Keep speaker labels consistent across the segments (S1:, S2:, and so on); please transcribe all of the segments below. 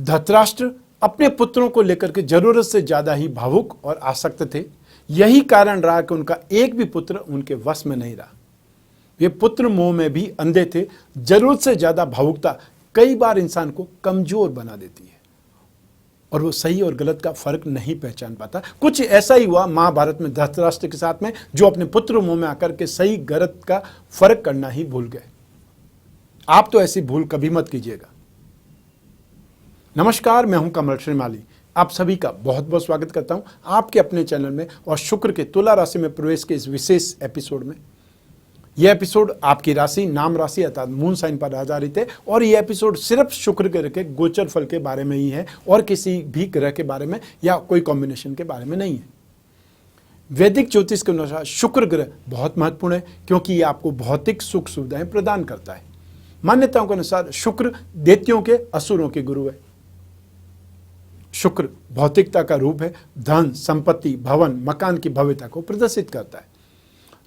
S1: धृतराष्ट्र अपने पुत्रों को लेकर के जरूरत से ज्यादा ही भावुक और आसक्त थे। यही कारण रहा कि उनका एक भी पुत्र उनके वश में नहीं रहा। वे पुत्र मोह में भी अंधे थे। जरूरत से ज्यादा भावुकता कई बार इंसान को कमजोर बना देती है और वो सही और गलत का फर्क नहीं पहचान पाता। कुछ ऐसा ही हुआ महाभारत में धृतराष्ट्र के साथ में, जो अपने पुत्र मोह में आकर के सही गलत का फर्क करना ही भूल गए। आप तो ऐसी भूल कभी मत कीजिएगा। नमस्कार, मैं हूं कमल श्रीमाली। आप सभी का बहुत बहुत स्वागत करता हूं आपके अपने चैनल में और शुक्र के तुला राशि में प्रवेश के इस विशेष एपिसोड में। यह एपिसोड आपकी राशि, नाम राशि अर्थात मून साइन पर आधारित है और यह एपिसोड सिर्फ शुक्र ग्रह के गोचर फल के बारे में ही है और किसी भी ग्रह के बारे में या कोई कॉम्बिनेशन के बारे में नहीं है। वैदिक ज्योतिष के अनुसार शुक्र ग्रह बहुत महत्वपूर्ण है क्योंकि यह आपको भौतिक सुख सुविधाएं प्रदान करता है। मान्यताओं के अनुसार शुक्र दैत्यों के, असुरों के गुरु है। शुक्र भौतिकता का रूप है। धन, संपत्ति, भवन, मकान की भव्यता को प्रदर्शित करता है।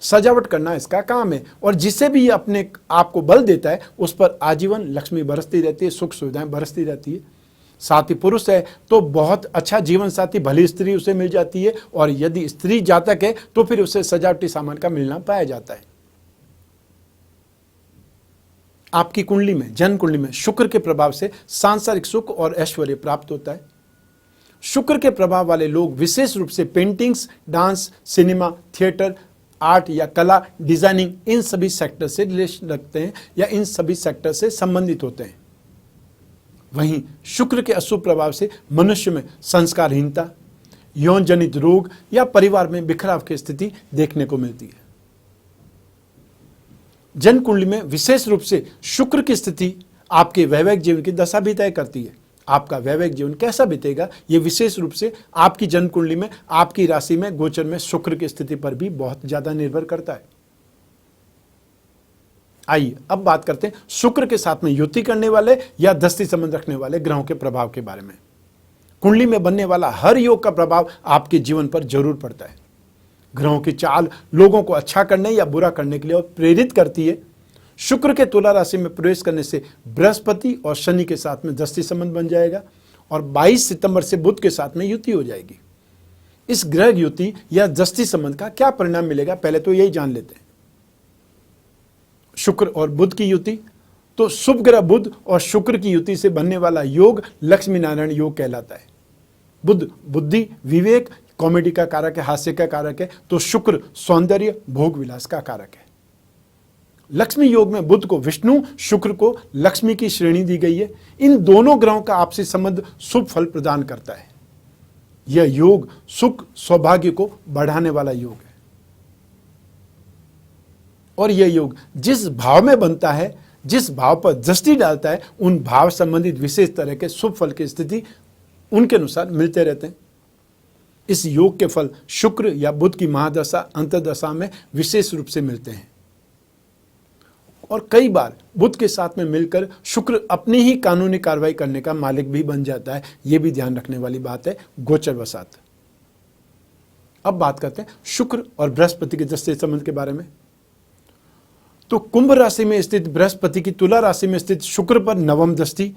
S1: सजावट करना इसका काम है और जिसे भी अपने आप को बल देता है उस पर आजीवन लक्ष्मी बरसती रहती है, सुख सुविधाएं बरसती रहती है। साथ ही पुरुष है तो बहुत अच्छा जीवन साथी, भली स्त्री उसे मिल जाती है और यदि स्त्री जातक है तो फिर उसे सजावटी सामान का मिलना पाया जाता है। आपकी कुंडली में, जन्म कुंडली में शुक्र के प्रभाव से सांसारिक सुख और ऐश्वर्य प्राप्त होता है। शुक्र के प्रभाव वाले लोग विशेष रूप से paintings, dance, cinema, theatre, art या कला, डिजाइनिंग, इन सभी सेक्टर से रिलेशन रखते हैं या इन सभी सेक्टर से संबंधित होते हैं। वहीं शुक्र के अशुभ प्रभाव से मनुष्य में संस्कारहीनता, यौन जनित रोग या परिवार में बिखराव की स्थिति देखने को मिलती है। जन्म कुंडली में विशेष रूप से शुक्र की स्थिति आपके वैवाहिक जीवन की दशा भी तय करती है। आपका वैवाहिक जीवन कैसा बीतेगा ये विशेष रूप से आपकी जन्म कुंडली में, आपकी राशि में, गोचर में शुक्र की स्थिति पर भी बहुत ज्यादा निर्भर करता है। आइए अब बात करते हैं शुक्र के साथ में युति करने वाले या दस्ती संबंध रखने वाले ग्रहों के प्रभाव के बारे में। कुंडली में बनने वाला हर योग का प्रभाव आपके जीवन पर जरूर पड़ता है। ग्रहों की चाल लोगों को अच्छा करने या बुरा करने के लिए प्रेरित करती है। शुक्र के तुला राशि में प्रवेश करने से बृहस्पति और शनि के साथ में दस्ती संबंध बन जाएगा और 22 सितंबर से बुध के साथ में युति हो जाएगी। इस ग्रह युति या दस्ती संबंध का क्या परिणाम मिलेगा, पहले तो यही जान लेते हैं। शुक्र और बुध की युति, तो शुभ ग्रह बुध और शुक्र की युति से बनने वाला योग लक्ष्मी नारायण योग कहलाता है। बुध बुद्धि, विवेक, कॉमेडी का कारक है, हास्य का कारक है, तो शुक्र सौंदर्य, भोग विलास का कारक है। लक्ष्मी योग में बुध को विष्णु, शुक्र को लक्ष्मी की श्रेणी दी गई है। इन दोनों ग्रहों का आपसी संबंध शुभ फल प्रदान करता है। यह योग सुख, सौभाग्य को बढ़ाने वाला योग है और यह योग जिस भाव में बनता है, जिस भाव पर दृष्टि डालता है, उन भाव संबंधित विशेष तरह के शुभ फल की स्थिति उनके अनुसार मिलते रहते हैं। इस योग के फल शुक्र या बुध की महादशा, अंतर्दशा में विशेष रूप से मिलते हैं और कई बार बुध के साथ में मिलकर शुक्र अपनी ही कानूनी कार्रवाई करने का मालिक भी बन जाता है। यह भी ध्यान रखने वाली बात है गोचर वसात। अब बात करते हैं शुक्र और बृहस्पति के दस्ते संबंध के बारे में। तो कुंभ राशि में स्थित बृहस्पति की तुला राशि में स्थित शुक्र पर नवम दृष्टि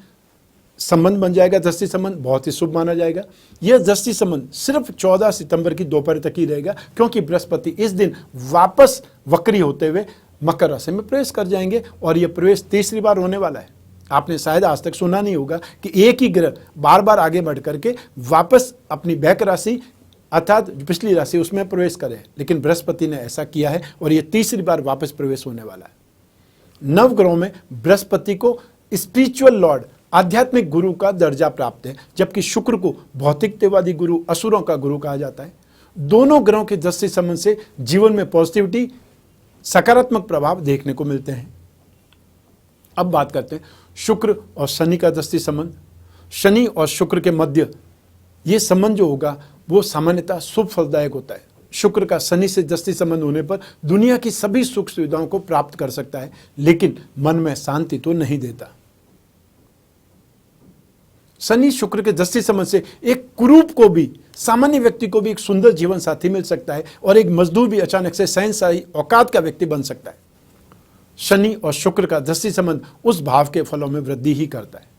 S1: संबंध बन जाएगा। दृष्टि संबंध बहुत ही शुभ माना जाएगा। यह दृष्टि संबंध सिर्फ 14 सितंबर की दोपहर तक ही रहेगा क्योंकि बृहस्पति इस दिन वापस वक्री होते हुए मकर राशि में प्रवेश कर जाएंगे और यह प्रवेश तीसरी बार होने वाला है। आपने शायद आज तक सुना नहीं होगा कि एक ही ग्रह बार बार आगे बढ़ करके वापस अपनी बैक राशि अर्थात पिछली राशि उसमें प्रवेश करे, लेकिन बृहस्पति ने ऐसा किया है और यह तीसरी बार वापस प्रवेश होने वाला है। नव ग्रहों में बृहस्पति को स्पिरिचुअल लॉर्ड, आध्यात्मिक गुरु का दर्जा प्राप्त है, जबकि शुक्र को भौतिकतावादी गुरु, असुरों का गुरु कहा जाता है। दोनों ग्रहों के दृष्टि संबंध से जीवन में पॉजिटिविटी, सकारात्मक प्रभाव देखने को मिलते हैं। अब बात करते हैं शुक्र और शनि का दृष्टि संबंध। शनि और शुक्र के मध्य ये संबंध जो होगा वो सामान्यतः शुभ फलदायक होता है। शुक्र का शनि से दृष्टि संबंध होने पर दुनिया की सभी सुख सुविधाओं को प्राप्त कर सकता है, लेकिन मन में शांति तो नहीं देता। शनि शुक्र के दृष्टि संबंध से एक कुरूप को भी, सामान्य व्यक्ति को भी एक सुंदर जीवन साथी मिल सकता है और एक मजदूर भी अचानक से शहंशाही औकात का व्यक्ति बन सकता है। शनि और शुक्र का दृष्टि संबंध उस भाव के फलों में वृद्धि ही करता है।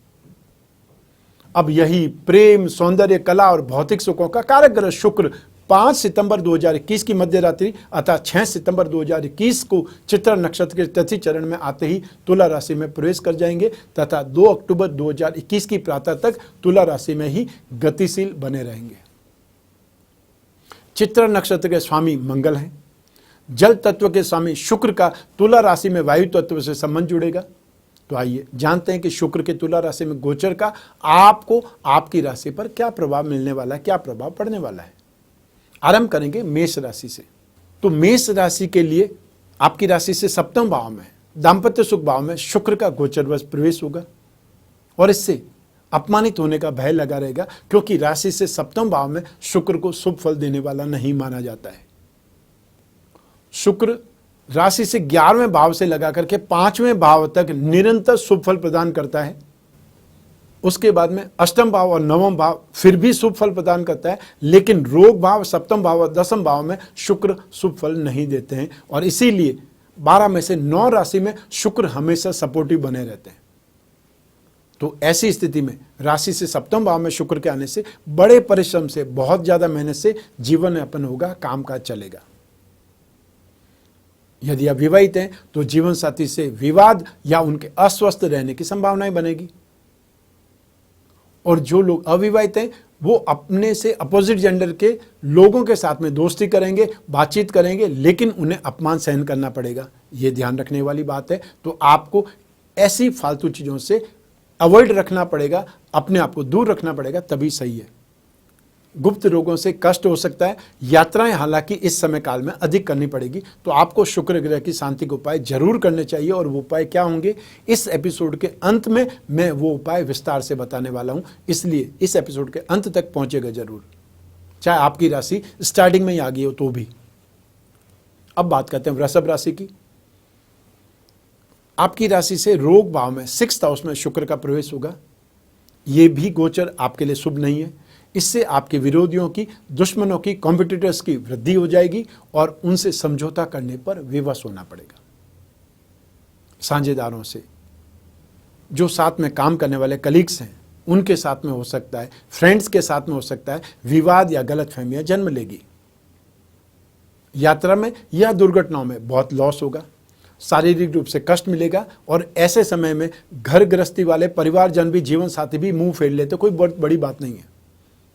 S1: अब यही प्रेम, सौंदर्य, कला और भौतिक सुखों का कारक ग्रह शुक्र 5 सितंबर 2021 की मध्य रात्रि अर्थात 6 सितंबर 2021 को चित्रा नक्षत्र के तिथि चरण में आते ही तुला राशि में प्रवेश कर जाएंगे तथा 2 अक्टूबर 2021 की प्रातः तक तुला राशि में ही गतिशील बने रहेंगे। चित्रा नक्षत्र के स्वामी मंगल हैं। जल तत्व के स्वामी शुक्र का तुला राशि में वायु तत्व से संबंध जुड़ेगा। तो आइए जानते हैं कि शुक्र के तुला राशि में गोचर का आपको आपकी राशि पर क्या प्रभाव मिलने वाला है, क्या प्रभाव पड़ने वाला है। आरंभ करेंगे मेष राशि से। तो मेष राशि के लिए आपकी राशि से सप्तम भाव में दाम्पत्य सुख भाव में शुक्र का गोचरवश प्रवेश होगा और इससे अपमानित होने का भय लगा रहेगा, क्योंकि राशि से सप्तम भाव में शुक्र को शुभ फल देने वाला नहीं माना जाता है। शुक्र राशि से 11वें भाव से लगा करके 5वें भाव तक निरंतर शुभ फल प्रदान करता है। उसके बाद में अष्टम भाव और नवम भाव फिर भी शुभ फल प्रदान करता है, लेकिन रोग भाव, सप्तम भाव और दसम भाव में शुक्र शुभ फल नहीं देते हैं और इसीलिए 12 में से 9 राशि में शुक्र हमेशा सपोर्टिव बने रहते हैं। तो ऐसी स्थिति में राशि से सप्तम भाव में शुक्र के आने से बड़े परिश्रम से, बहुत ज्यादा मेहनत से जीवन यापन होगा, कामकाज चलेगा। यदि आप विवाहित हैं तो जीवन साथी से विवाद या उनके अस्वस्थ रहने की संभावनाएं बनेगी और जो लोग अविवाहित हैं वो अपने से अपोजिट जेंडर के लोगों के साथ में दोस्ती करेंगे, बातचीत करेंगे, लेकिन उन्हें अपमान सहन करना पड़ेगा। ये ध्यान रखने वाली बात है। तो आपको ऐसी फालतू चीज़ों से अवॉइड रखना पड़ेगा, अपने आप को दूर रखना पड़ेगा, तभी सही है। गुप्त रोगों से कष्ट हो सकता है। यात्राएं हालांकि इस समय काल में अधिक करनी पड़ेगी। तो आपको शुक्र ग्रह की शांति के उपाय जरूर करने चाहिए और वो उपाय क्या होंगे इस एपिसोड के अंत में मैं वो उपाय विस्तार से बताने वाला हूं, इसलिए इस एपिसोड के अंत तक पहुंचेगा जरूर, चाहे आपकी राशि स्टार्टिंग में ही आ गई हो तो भी। अब बात करते हैं वृषभ राशि की। आपकी राशि से रोग भाव में 6th हाउस में शुक्र का प्रवेश होगा। ये भी गोचर आपके लिए शुभ नहीं है। इससे आपके विरोधियों की, दुश्मनों की, कॉम्पिटिटर्स की वृद्धि हो जाएगी और उनसे समझौता करने पर विवश होना पड़ेगा। साझेदारों से, जो साथ में काम करने वाले कलीग्स हैं, उनके साथ में हो सकता है, फ्रेंड्स के साथ में हो सकता है, विवाद या गलतफहमियां जन्म लेगी। यात्रा में या दुर्घटनाओं में बहुत लॉस होगा, शारीरिक रूप से कष्ट मिलेगा और ऐसे समय में घर गृहस्थी वाले परिवारजन भी, जीवन साथी भी मुंह फेर लेते, कोई बड़ी बात नहीं है।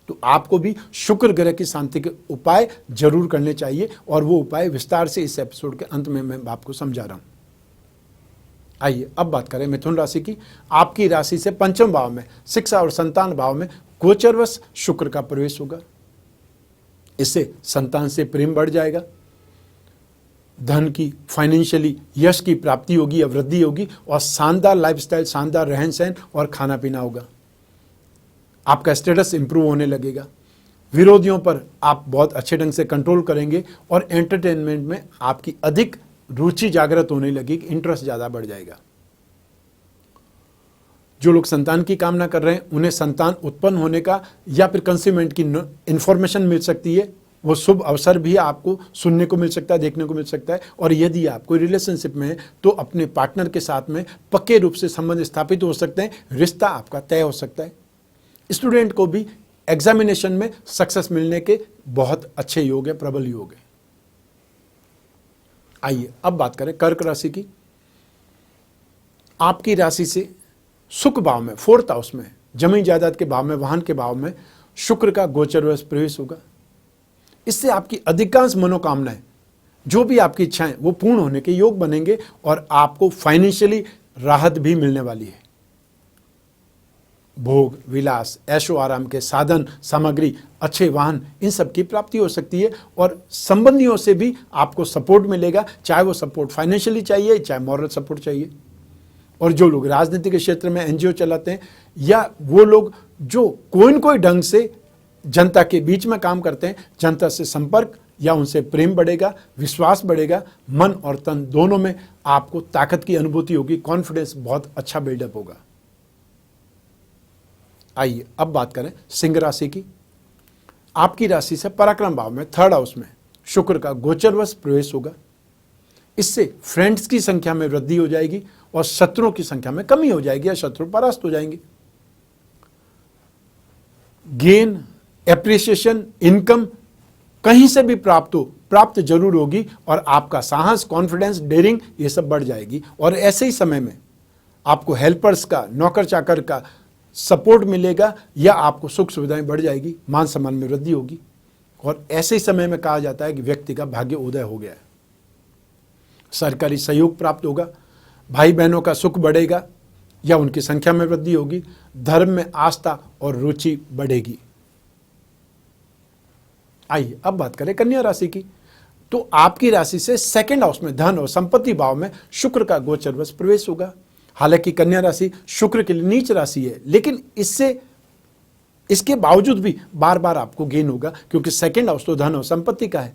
S1: तो आपको भी शुक्र ग्रह की शांति के उपाय जरूर करने चाहिए और वो उपाय विस्तार से इस एपिसोड के अंत में मैं आपको समझा रहा हूं। आइए अब बात करें मिथुन राशि की। आपकी राशि से पंचम भाव में, शिक्षा और संतान भाव में गोचरवश शुक्र का प्रवेश होगा। इससे संतान से प्रेम बढ़ जाएगा, धन की, फाइनेंशियली यश की प्राप्ति होगी या वृद्धि होगी और शानदार लाइफस्टाइल, शानदार रहन सहन और खाना पीना होगा। आपका स्टेटस इंप्रूव होने लगेगा। विरोधियों पर आप बहुत अच्छे ढंग से कंट्रोल करेंगे और एंटरटेनमेंट में आपकी अधिक रुचि जागृत होने लगेगी, इंटरेस्ट ज़्यादा बढ़ जाएगा। जो लोग संतान की कामना कर रहे हैं उन्हें संतान उत्पन्न होने का या फिर कंसीवमेंट की इंफॉर्मेशन मिल सकती है। वो शुभ अवसर भी आपको सुनने को मिल सकता है, देखने को मिल सकता है। और यदि आप कोई रिलेशनशिप में हैं तो अपने पार्टनर के साथ में पक्के रूप से संबंध स्थापित हो सकते हैं, रिश्ता आपका तय हो सकता है। स्टूडेंट को भी एग्जामिनेशन में सक्सेस मिलने के बहुत अच्छे योग है, प्रबल योग है। आइए अब बात करें कर्क राशि की। आपकी राशि से सुख भाव में, 4th हाउस में, जमीन जायदाद के भाव में, वाहन के भाव में शुक्र का गोचरवश प्रवेश होगा। इससे आपकी अधिकांश मनोकामनाएं, जो भी आपकी इच्छाएं, वो पूर्ण होने के योग बनेंगे और आपको फाइनेंशियली राहत भी मिलने वाली है। भोग विलास, ऐशो आराम के साधन सामग्री, अच्छे वाहन, इन सब की प्राप्ति हो सकती है और संबंधियों से भी आपको सपोर्ट मिलेगा, चाहे वो सपोर्ट फाइनेंशियली चाहिए, चाहे मॉरल सपोर्ट चाहिए। और जो लोग राजनीति के क्षेत्र में एनजीओ चलाते हैं या वो लोग जो कोई न कोई ढंग से जनता के बीच में काम करते हैं, जनता से संपर्क या उनसे प्रेम बढ़ेगा, विश्वास बढ़ेगा, मन और तन दोनों में आपको ताकत की अनुभूति होगी, कॉन्फिडेंस बहुत अच्छा बिल्डअप होगा। आइए अब बात करें सिंह राशि की। आपकी राशि से पराक्रम भाव में, 3rd हाउस में शुक्र का गोचरवश प्रवेश होगा। इससे फ्रेंड्स की संख्या में वृद्धि हो जाएगी और शत्रुओं की संख्या में कमी हो जाएगी या शत्रु परास्त हो जाएंगे। गेन, एप्रिसिएशन, इनकम कहीं से भी प्राप्त जरूर होगी और आपका साहस, कॉन्फिडेंस, डेयरिंग ये सब बढ़ जाएगी। और ऐसे ही समय में आपको हेल्पर्स का, नौकर चाकर का सपोर्ट मिलेगा या आपको सुख सुविधाएं बढ़ जाएगी, मान सम्मान में वृद्धि होगी। और ऐसे ही समय में कहा जाता है कि व्यक्ति का भाग्य उदय हो गया है। सरकारी सहयोग प्राप्त होगा, भाई बहनों का सुख बढ़ेगा या उनकी संख्या में वृद्धि होगी, धर्म में आस्था और रुचि बढ़ेगी। आइए अब बात करें कन्या राशि की। तो आपकी राशि से सेकंड हाउस में धन और संपत्ति भाव में शुक्र का गोचरवश प्रवेश होगा। हालांकि कन्या राशि शुक्र के लिए नीच राशि है, लेकिन इसके बावजूद भी बार बार आपको गेन होगा, क्योंकि सेकंड हाउस तो धन और संपत्ति का है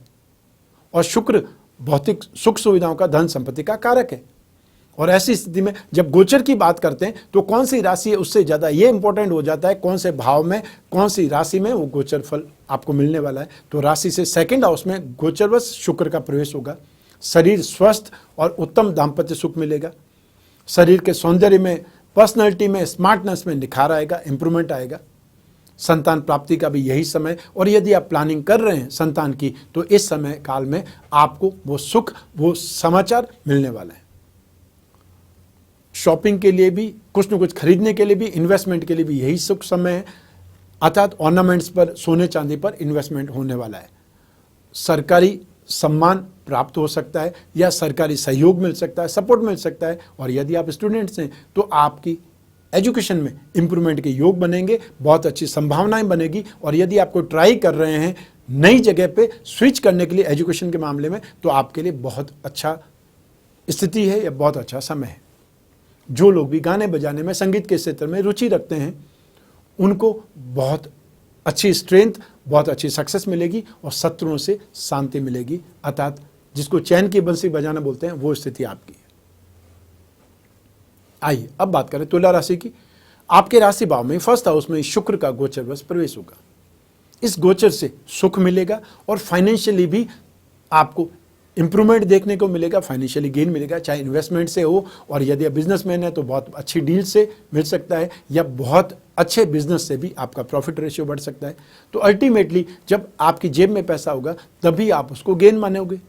S1: और शुक्र भौतिक सुख सुविधाओं का, धन संपत्ति का कारक है। और ऐसी स्थिति में जब गोचर की बात करते हैं तो कौन सी राशि है उससे ज़्यादा ये इंपॉर्टेंट हो जाता है कौन से भाव में, कौन सी राशि में वो गोचर फल आपको मिलने वाला है। तो राशि से सेकंड हाउस में गोचरवश शुक्र का प्रवेश होगा। शरीर स्वस्थ और उत्तम दाम्पत्य सुख मिलेगा। शरीर के सौंदर्य में, पर्सनैलिटी में, स्मार्टनेस में निखार आएगा, इंप्रूवमेंट आएगा। संतान प्राप्ति का भी यही समय, और यदि आप प्लानिंग कर रहे हैं संतान की तो इस समय काल में आपको वो सुख, वो समाचार मिलने वाले हैं। शॉपिंग के लिए भी, कुछ न कुछ खरीदने के लिए भी, इन्वेस्टमेंट के लिए भी यही सुख समय है, अर्थात ऑर्नामेंट्स पर, सोने चांदी पर इन्वेस्टमेंट होने वाला है। सरकारी सम्मान प्राप्त हो सकता है या सरकारी सहयोग मिल सकता है, सपोर्ट मिल सकता है। और यदि आप स्टूडेंट्स हैं तो आपकी एजुकेशन में इंप्रूवमेंट के योग बनेंगे, बहुत अच्छी संभावनाएं बनेगी। और यदि आपको ट्राई कर रहे हैं नई जगह पे स्विच करने के लिए एजुकेशन के मामले में, तो आपके लिए बहुत अच्छा स्थिति है या बहुत अच्छा समय है। जो लोग भी गाने बजाने में, संगीत के क्षेत्र में रुचि रखते हैं, उनको बहुत अच्छी स्ट्रेंथ, बहुत अच्छी सक्सेस मिलेगी और शत्रुओं से शांति मिलेगी, अर्थात जिसको चैन की बंसी बजाना बोलते हैं, वो स्थिति आपकी है। आइए अब बात करें तुला राशि की। आपके राशि भाव में फर्स्ट हाउस में शुक्र का गोचरवश प्रवेश होगा। इस गोचर से सुख मिलेगा और फाइनेंशियली भी आपको इंप्रूवमेंट देखने को मिलेगा, फाइनेंशियली गेन मिलेगा, चाहे इन्वेस्टमेंट से हो, और यदि आप बिजनेसमैन है तो बहुत अच्छी डील से मिल सकता है या बहुत अच्छे बिजनेस से भी आपका प्रॉफिट रेशियो बढ़ सकता है। तो अल्टीमेटली जब आपकी जेब में पैसा होगा तभी आप उसको गेन मानोगे।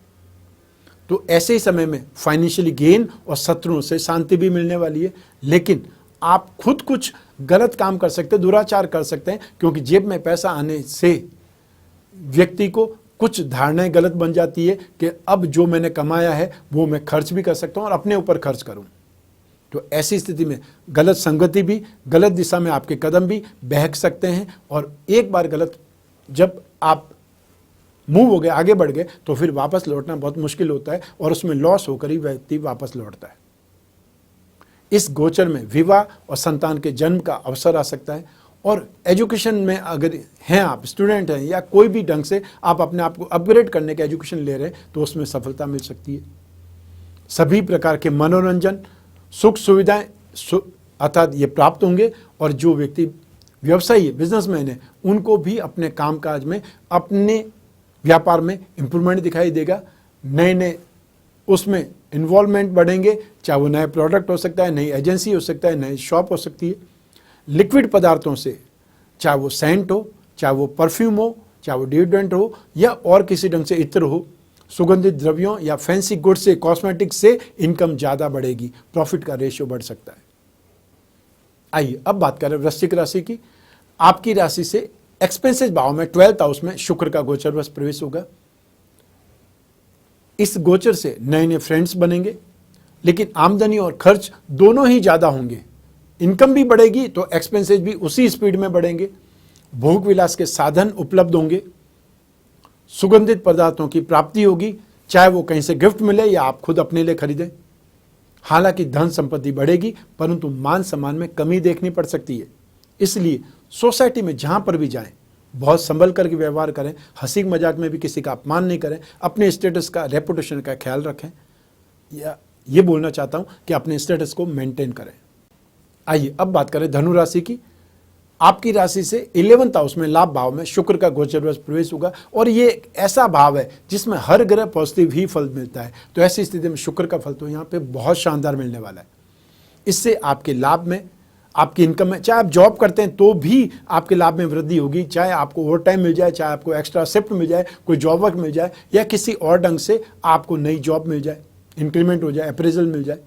S1: तो ऐसे ही समय में फाइनेंशियली गेन और शत्रुओं से शांति भी मिलने वाली है। लेकिन आप खुद कुछ गलत काम कर सकते हैं, दुराचार कर सकते हैं, क्योंकि जेब में पैसा आने से व्यक्ति को कुछ धारणाएं गलत बन जाती है कि अब जो मैंने कमाया है वो मैं खर्च भी कर सकता हूं और अपने ऊपर खर्च करूं। तो ऐसी स्थिति में गलत संगति भी, गलत दिशा में आपके कदम भी बहक सकते हैं। और एक बार गलत जब आप मूव हो गए, आगे बढ़ गए, तो फिर वापस लौटना बहुत मुश्किल होता है और उसमें लॉस होकर ही व्यक्ति वापस लौटता है। इस गोचर में विवाह और संतान के जन्म का अवसर आ सकता है। और एजुकेशन में अगर हैं, आप स्टूडेंट हैं या कोई भी ढंग से आप अपने आप को अपग्रेड करने के एजुकेशन ले रहे हैं, तो उसमें सफलता मिल सकती है। सभी प्रकार के मनोरंजन, सुख सुविधाएं अर्थात ये प्राप्त होंगे। और जो व्यक्ति व्यवसायी, बिजनेसमैन है, उनको भी अपने कामकाज में, अपने व्यापार में इंप्रूवमेंट दिखाई देगा। नए नए उसमें इन्वॉल्वमेंट बढ़ेंगे, चाहे वो नए प्रोडक्ट हो सकता है, नई एजेंसी हो सकता है, नई शॉप हो सकती है। लिक्विड पदार्थों से, चाहे वो सेंट हो, चाहे वो परफ्यूम हो, चाहे वो डिओड्रेंट हो या और किसी ढंग से इत्र हो, सुगंधित द्रव्यों या फैंसी गुड्स से, कॉस्मेटिक्स से इनकम ज़्यादा बढ़ेगी, प्रॉफिट का रेशियो बढ़ सकता है। आइए अब बात करें वृश्चिक राशि की। आपकी राशि से एक्सपेंसेस भाव में 12th हाउस में शुक्र का गोचरवश प्रवेश होगा। इस गोचर से नए नए फ्रेंड्स बनेंगे, लेकिन आमदनी और खर्च दोनों ही ज़्यादा होंगे। इनकम भी बढ़ेगी तो एक्सपेंसेस भी उसी स्पीड में बढ़ेंगे। भोग विलास के साधन उपलब्ध होंगे। सुगंधित पदार्थों की प्राप्ति होगी, चाहे वो कहीं से गिफ्ट मिले या आप खुद अपने लिए खरीदें। हालांकि धन संपत्ति बढ़ेगी, परंतु मान सम्मान में कमी देखनी पड़ सकती है। इसलिए सोसाइटी में जहां पर भी जाएं, बहुत संभल करके व्यवहार करें, हंसी मजाक में भी किसी का अपमान नहीं करें, अपने स्टेटस का, रेपुटेशन का ख्याल रखें। या ये बोलना चाहता हूं कि अपने स्टेटस को मेंटेन करें। आइए अब बात करें धनु राशि की। आपकी राशि से 11th हाउस में लाभ भाव में शुक्र का गोचरवश प्रवेश होगा और ये एक ऐसा भाव है जिसमें हर ग्रह पॉजिटिव ही फल मिलता है। तो ऐसी स्थिति में शुक्र का फल तो यहाँ पे बहुत शानदार मिलने वाला है। इससे आपके लाभ में, आपकी इनकम में, चाहे आप जॉब करते हैं तो भी आपके लाभ में वृद्धि होगी, चाहे आपको ओवर टाइम मिल जाए, चाहे आपको एक्स्ट्रा शिफ्ट मिल जाए, कोई जॉब वर्क मिल जाए, या किसी और ढंग से आपको नई जॉब मिल जाए, इंक्रीमेंट हो जाए, अप्रेजल मिल जाए।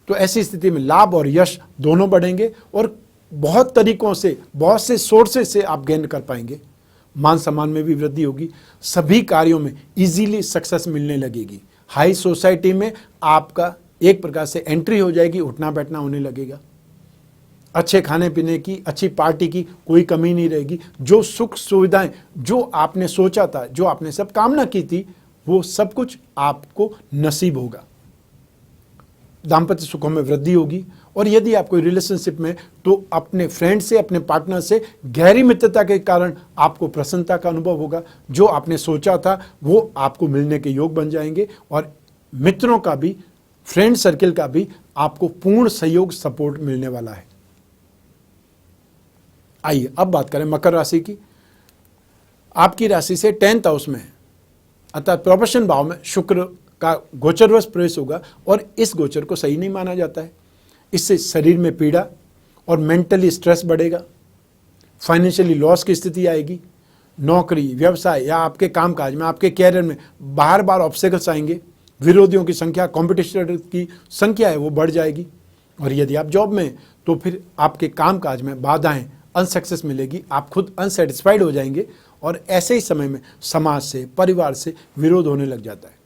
S1: तो ऐसी स्थिति में लाभ और यश दोनों बढ़ेंगे और बहुत तरीकों से, बहुत से सोर्सेज से आप गेन कर पाएंगे। मान सम्मान में भी वृद्धि होगी, सभी कार्यों में इजीली सक्सेस मिलने लगेगी। हाई सोसाइटी में आपका एक प्रकार से एंट्री हो जाएगी, उठना बैठना होने लगेगा। अच्छे खाने पीने की, अच्छी पार्टी की कोई कमी नहीं रहेगी। जो सुख सुविधाएं जो आपने सोचा था, जो आपने सब कामना की थी, वो सब कुछ आपको नसीब होगा। दाम्पत्य सुखों में वृद्धि होगी। और यदि आप कोई रिलेशनशिप में, तो अपने फ्रेंड से, अपने पार्टनर से गहरी मित्रता के कारण आपको प्रसन्नता का अनुभव होगा। जो आपने सोचा था वो आपको मिलने के योग बन जाएंगे और मित्रों का भी, फ्रेंड सर्किल का भी आपको पूर्ण सहयोग, सपोर्ट मिलने वाला है। आइए अब बात करें मकर राशि की। आपकी राशि से 10th हाउस में अर्थात प्रोफेशन भाव में शुक्र का गोचरवश प्रवेश होगा और इस गोचर को सही नहीं माना जाता है। इससे शरीर में पीड़ा और मेंटली स्ट्रेस बढ़ेगा, फाइनेंशियली लॉस की स्थिति आएगी, नौकरी, व्यवसाय या आपके कामकाज में, आपके कैरियर में बार बार ऑब्स्टेकल्स आएंगे, विरोधियों की संख्या, कॉम्पिटिशन की संख्या है वो बढ़ जाएगी। और यदि आप जॉब में, तो फिर आपके कामकाज में बाधाएं, अनसक्सेस मिलेगी, आप खुद अनसेटिस्फाइड हो जाएंगे और ऐसे ही समय में समाज से, परिवार से विरोध होने लग जाता है।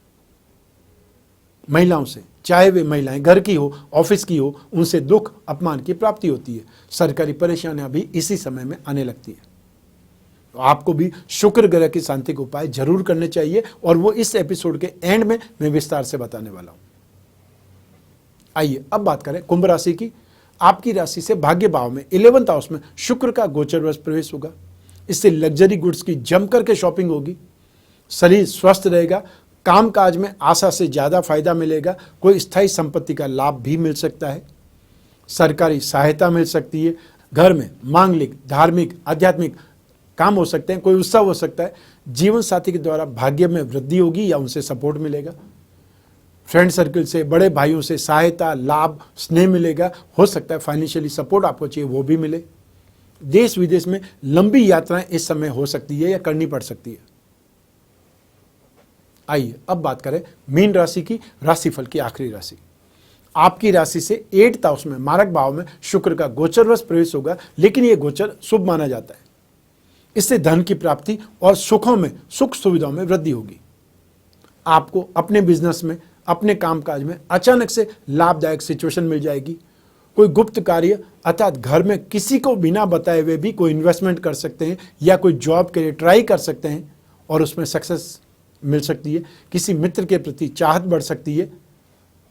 S1: महिलाओं से, चाहे वे महिलाएं घर की हो, ऑफिस की हो, उनसे दुख, अपमान की प्राप्ति होती है। सरकारी परेशानियां भी इसी समय में आने लगती है। तो आपको भी शुक्र ग्रह की शांति के उपाय जरूर करने चाहिए और वो इस एपिसोड के एंड में मैं विस्तार से बताने वाला हूं। आइए अब बात करें कुंभ राशि की। आपकी राशि से भाग्य भाव में 11th हाउस में शुक्र का गोचरवश प्रवेश होगा। इससे लग्जरी गुड्स की जमकर के शॉपिंग होगी, शरीर स्वस्थ रहेगा, कामकाज में आशा से ज़्यादा फायदा मिलेगा, कोई स्थायी संपत्ति का लाभ भी मिल सकता है, सरकारी सहायता मिल सकती है, घर में मांगलिक, धार्मिक, आध्यात्मिक काम हो सकते हैं, कोई उत्सव हो सकता है, जीवन साथी के द्वारा भाग्य में वृद्धि होगी या उनसे सपोर्ट मिलेगा, फ्रेंड सर्किल से, बड़े भाइयों से सहायता, लाभ, स्नेह मिलेगा, हो सकता है फाइनेंशियली सपोर्ट आपको चाहिए वो भी मिले। देश विदेश में लंबी यात्राएं इस समय हो सकती है या करनी पड़ सकती है। आइए अब बात करें मीन राशि की, राशिफल की आखिरी राशि। आपकी राशि से 8th हाउस में मारक भाव में शुक्र का गोचरवश प्रवेश होगा, लेकिन यह गोचर शुभ माना जाता है। इससे धन की प्राप्ति और सुखों में, सुख सुविधाओं में वृद्धि होगी। आपको अपने बिजनेस में, अपने कामकाज में अचानक से लाभदायक सिचुएशन मिल जाएगी। कोई गुप्त कार्य अर्थात घर में किसी को बिना बताए हुए भी कोई इन्वेस्टमेंट कर सकते हैं या कोई जॉब के लिए ट्राई कर सकते हैं और उसमें सक्सेस मिल सकती है। किसी मित्र के प्रति चाहत बढ़ सकती है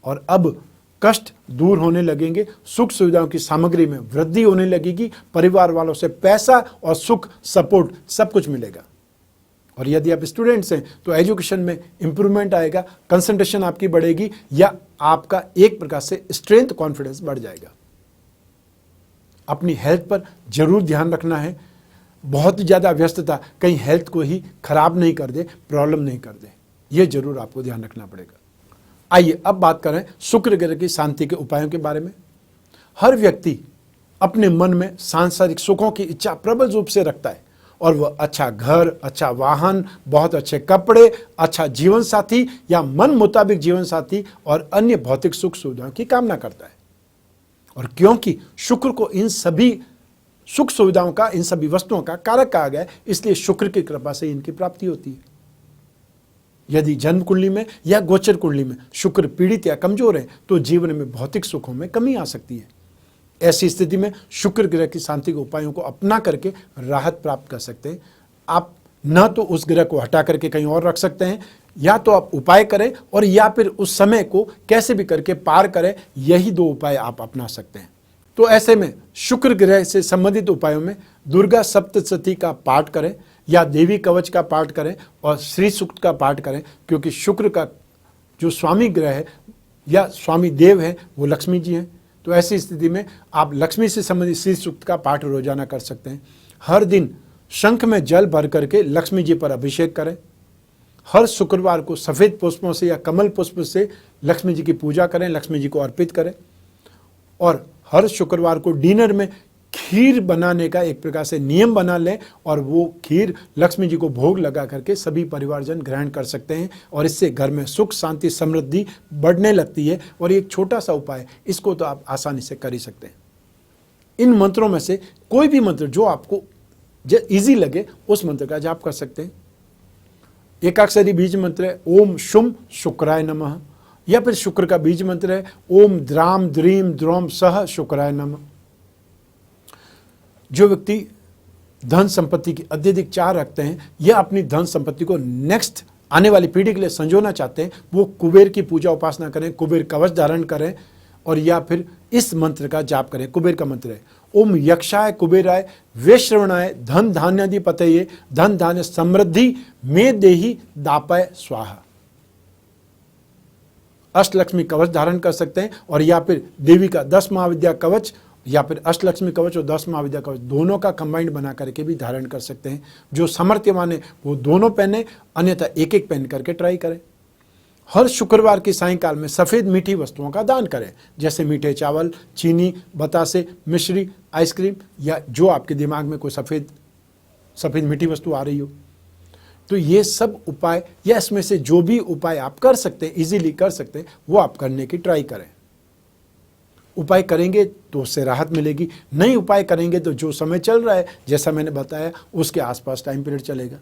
S1: और अब कष्ट दूर होने लगेंगे, सुख सुविधाओं की सामग्री में वृद्धि होने लगेगी, परिवार वालों से पैसा और सुख, सपोर्ट सब कुछ मिलेगा। और यदि आप स्टूडेंट्स हैं तो एजुकेशन में इंप्रूवमेंट आएगा, कंसंट्रेशन आपकी बढ़ेगी या आपका एक प्रकार से स्ट्रेंथ, कॉन्फिडेंस बढ़ जाएगा। अपनी हेल्थ पर जरूर ध्यान रखना है। बहुत ज़्यादा व्यस्तता कहीं हेल्थ को ही खराब नहीं कर दे, प्रॉब्लम नहीं कर दे, ये जरूर आपको ध्यान रखना पड़ेगा। आइए अब बात करें शुक्र ग्रह की शांति के उपायों के बारे में। हर व्यक्ति अपने मन में सांसारिक सुखों की इच्छा प्रबल रूप से रखता है और वह अच्छा घर, अच्छा वाहन, बहुत अच्छे कपड़े, अच्छा जीवन साथी या मन मुताबिक जीवन साथी और अन्य भौतिक सुख सुविधाओं की कामना करता है। और क्योंकि शुक्र को इन सभी सुख सुविधाओं का, इन सभी वस्तुओं का कारक कहा गया है, इसलिए शुक्र की कृपा से इनकी प्राप्ति होती है। यदि जन्म कुंडली में या गोचर कुंडली में शुक्र पीड़ित या कमजोर है तो जीवन में भौतिक सुखों में कमी आ सकती है। ऐसी स्थिति में शुक्र ग्रह की शांति के उपायों को अपना करके राहत प्राप्त कर सकते हैं। आप न तो उस ग्रह को हटा करके कहीं और रख सकते हैं, या तो आप उपाय करें और या फिर उस समय को कैसे भी करके पार करें। यही दो उपाय आप अपना सकते हैं। तो ऐसे में शुक्र ग्रह से संबंधित उपायों में दुर्गा सप्तशती का पाठ करें या देवी कवच का पाठ करें और श्री सूक्त का पाठ करें, क्योंकि शुक्र का जो स्वामी ग्रह है या स्वामी देव है वो लक्ष्मी जी हैं। तो ऐसी स्थिति में आप लक्ष्मी से संबंधित श्री सूक्त का पाठ रोजाना कर सकते हैं। हर दिन शंख में जल भर करके लक्ष्मी जी पर अभिषेक करें। हर शुक्रवार को सफ़ेद पुष्पों से या कमल पुष्प से लक्ष्मी जी की पूजा करें, लक्ष्मी जी को अर्पित करें। और हर शुक्रवार को डिनर में खीर बनाने का एक प्रकार से नियम बना लें और वो खीर लक्ष्मी जी को भोग लगा करके सभी परिवारजन ग्रहण कर सकते हैं और इससे घर में सुख शांति समृद्धि बढ़ने लगती है। और एक छोटा सा उपाय, इसको तो आप आसानी से कर ही सकते हैं। इन मंत्रों में से कोई भी मंत्र जो आपको इजी लगे उस मंत्र का जाप कर सकते हैं। एकाक्षरी बीज मंत्र है ओम शुम शुक्राय नमः, या फिर शुक्र का बीज मंत्र है ओम द्राम द्रीम द्रोम सह शुक्राय नमः। जो व्यक्ति धन संपत्ति की अत्यधिक चाह रखते हैं या अपनी धन संपत्ति को नेक्स्ट आने वाली पीढ़ी के लिए संजोना चाहते हैं, वो कुबेर की पूजा उपासना करें, कुबेर कवच धारण करें और या फिर इस मंत्र का जाप करें। कुबेर का मंत्र है ओम यक्षाय कुबेराय वैश्रवणाय धन धान्याधिपतये धन धान्य समृद्धि में देहि दापय स्वाहा। अष्टलक्ष्मी कवच धारण कर सकते हैं और या फिर देवी का 10 महाविद्या कवच या फिर अष्टलक्ष्मी कवच और 10 महाविद्या कवच दोनों का कंबाइंड बना करके भी धारण कर सकते हैं। जो सामर्थ्यवान है वो दोनों पहने, अन्यथा एक एक पहन करके ट्राई करें। हर शुक्रवार की सायंकाल में सफ़ेद मीठी वस्तुओं का दान करें, जैसे मीठे चावल, चीनी, बतासे, मिश्री, आइसक्रीम या जो आपके दिमाग में कोई सफ़ेद मीठी वस्तु आ रही हो। तो ये सब उपाय या इसमें से जो भी उपाय आप कर सकते हैं, इजीली कर सकते हैं, वो आप करने की ट्राई करें। उपाय करेंगे तो उससे राहत मिलेगी, नहीं उपाय करेंगे तो जो समय चल रहा है जैसा मैंने बताया उसके आसपास टाइम पीरियड चलेगा।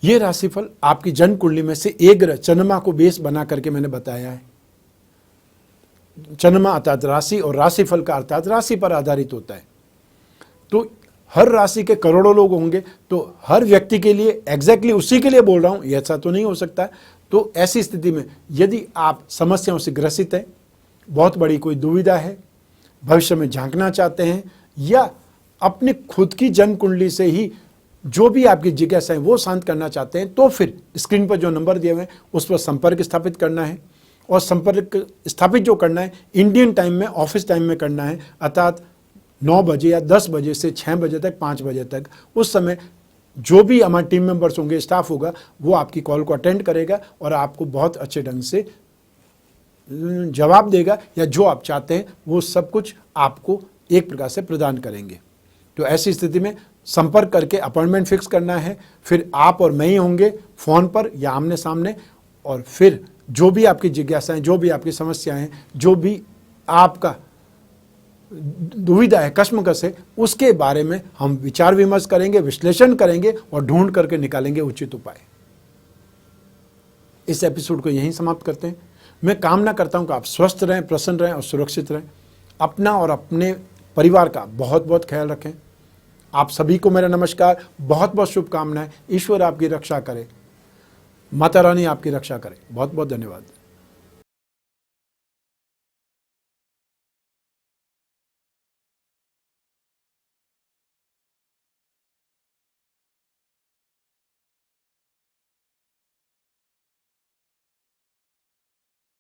S1: ये राशिफल आपकी जन्म कुंडली में से एक ग्रह चंद्रमा को बेस बना करके मैंने बताया है। चंद्रमा अर्थात राशि और राशिफल का अर्थात राशि पर आधारित होता है। तो हर राशि के करोड़ों लोग होंगे, तो हर व्यक्ति के लिए एग्जैक्टली उसी के लिए बोल रहा हूं ऐसा तो नहीं हो सकता। तो ऐसी स्थिति में यदि आप समस्याओं से ग्रसित हैं, बहुत बड़ी कोई दुविधा है, भविष्य में झांकना चाहते हैं या अपने खुद की जन्म कुंडली से ही जो भी आपकी जिज्ञासा है वो शांत करना चाहते हैं, तो फिर स्क्रीन पर जो नंबर दिए हुए हैं उस पर संपर्क स्थापित करना है। और संपर्क स्थापित जो करना है इंडियन टाइम में, ऑफिस टाइम में करना है, अर्थात 9 बजे या 10 बजे से 6 बजे तक, 5 बजे तक। उस समय जो भी हमारे टीम मेंबर्स होंगे, स्टाफ होगा, वो आपकी कॉल को अटेंड करेगा और आपको बहुत अच्छे ढंग से जवाब देगा या जो आप चाहते हैं वो सब कुछ आपको एक प्रकार से प्रदान करेंगे। तो ऐसी स्थिति में संपर्क करके अपॉइंटमेंट फिक्स करना है। फिर आप और मैं ही होंगे फ़ोन पर या आमने सामने, और फिर जो भी आपकी जिज्ञासाएं, जो भी आपकी समस्याएं हैं, जो भी आपका दुविधा है, कश्मकश है, उसके बारे में हम विचार विमर्श करेंगे, विश्लेषण करेंगे और ढूंढ करके निकालेंगे उचित उपाय। इस एपिसोड को यहीं समाप्त करते हैं। मैं कामना करता हूं कि आप स्वस्थ रहें, प्रसन्न रहें और सुरक्षित रहें। अपना और अपने परिवार का बहुत बहुत ख्याल रखें। आप सभी को मेरा नमस्कार, बहुत बहुत शुभकामनाएं। ईश्वर आपकी रक्षा करे, माता रानी आपकी रक्षा करे। बहुत बहुत धन्यवाद।